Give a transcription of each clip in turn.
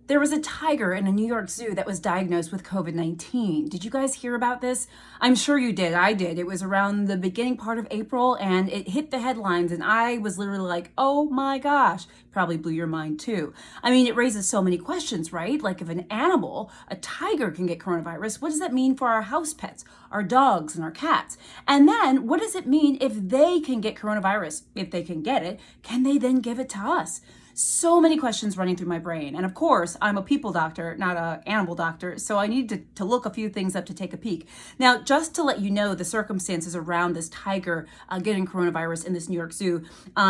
There was a tiger in a New York zoo that was diagnosed with COVID-19. Did you guys hear about this? I'm sure you did. I did. It was around the beginning part of April and it hit the headlines and I was literally like, oh my gosh, probably blew your mind too. I mean, it raises so many questions, right? Like if an animal, a tiger can get coronavirus, what does that mean for our house pets, our dogs and our cats? And then what does it mean if they can get coronavirus? If they can get it, can they then give it to us? So many questions running through my brain. And of course, I'm a people doctor, not an animal doctor, so I need to look a few things up to take a peek. Now, just to let you know the circumstances around this tiger getting coronavirus in this New York zoo,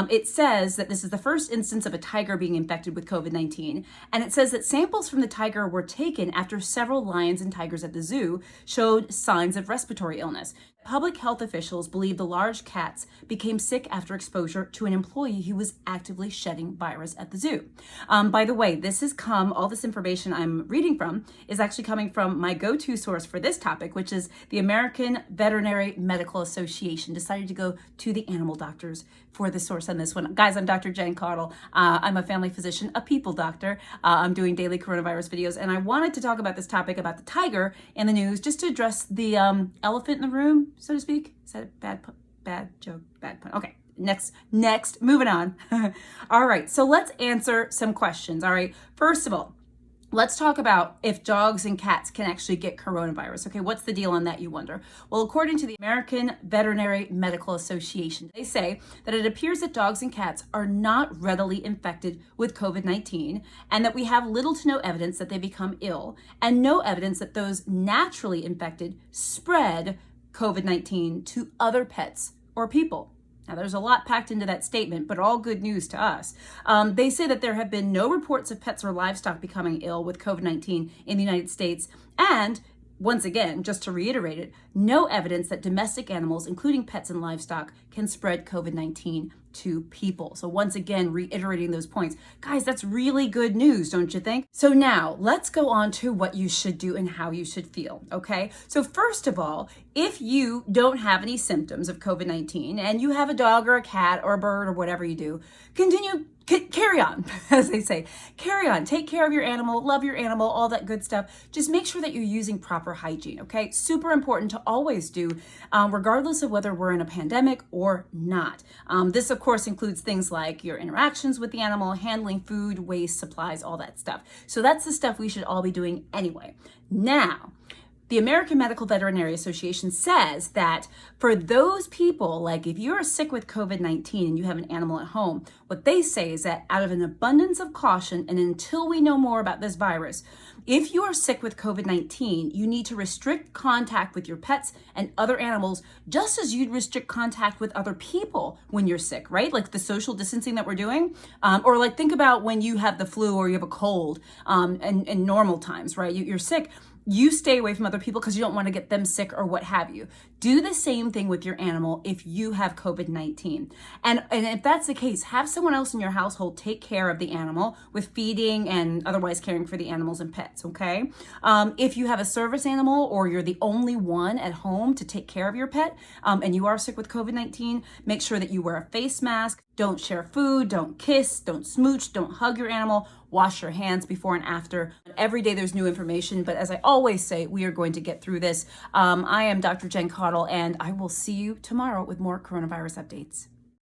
it says that this is the first instance of a tiger being infected with COVID-19. And it says that samples from the tiger were taken after several lions and tigers at the zoo showed signs of respiratory illness. Public health officials believe the large cats became sick after exposure to an employee who was actively shedding virus at the zoo. By the way, all this information I'm reading from is actually coming from my go-to source for this topic, which is the American Veterinary Medical Association. Decided to go to the animal doctors for the source on this one. Guys, I'm Dr. Jen Caudle. I'm a family physician, a people doctor. I'm doing daily coronavirus videos, and I wanted to talk about this topic about the tiger in the news just to address the elephant in the room, so to speak. Is that a bad joke, bad pun? Okay, next, moving on. All right, so let's answer some questions. All right, first of all, let's talk about if dogs and cats can actually get coronavirus. Okay, what's the deal on that, you wonder? Well, according to the American Veterinary Medical Association, they say that it appears that dogs and cats are not readily infected with COVID-19 and that we have little to no evidence that they become ill and no evidence that those naturally infected spread COVID-19 to other pets or people. Now, there's a lot packed into that statement, but all good news to us. They say that there have been no reports of pets or livestock becoming ill with COVID-19 in the United States. And once again, just to reiterate it, no evidence that domestic animals, including pets and livestock, can spread COVID-19 to people. So once again, reiterating those points. Guys, that's really good news, don't you think? So now let's go on to what you should do and how you should feel, okay? So first of all, if you don't have any symptoms of COVID-19 and you have a dog or a cat or a bird or whatever you do, carry on, as they say. Carry on, take care of your animal, love your animal, all that good stuff. Just make sure that you're using proper hygiene, okay? Super important to always do, regardless of whether we're in a pandemic or not. This, of course, includes things like your interactions with the animal, handling food, waste, supplies, all that stuff. So that's the stuff we should all be doing anyway. Now, the American Medical Veterinary Association says that for those people, like if you're sick with COVID-19 and you have an animal at home, what they say is that out of an abundance of caution and until we know more about this virus, if you are sick with COVID-19, you need to restrict contact with your pets and other animals just as you'd restrict contact with other people when you're sick, right? Like the social distancing that we're doing. Or like think about when you have the flu or you have a cold in normal times, right? You're sick. You stay away from other people because you don't want to get them sick or what have you. Do the same thing with your animal if you have COVID-19. And if that's the case, have someone else in your household take care of the animal with feeding and otherwise caring for the animals and pets, okay? If you have a service animal or you're the only one at home to take care of your pet and you are sick with COVID-19, make sure that you wear a face mask. Don't share food, don't kiss, don't smooch, don't hug your animal, wash your hands before and after. Every day there's new information, but as I always say, we are going to get through this. I am Dr. Jen Caudle, and I will see you tomorrow with more coronavirus updates.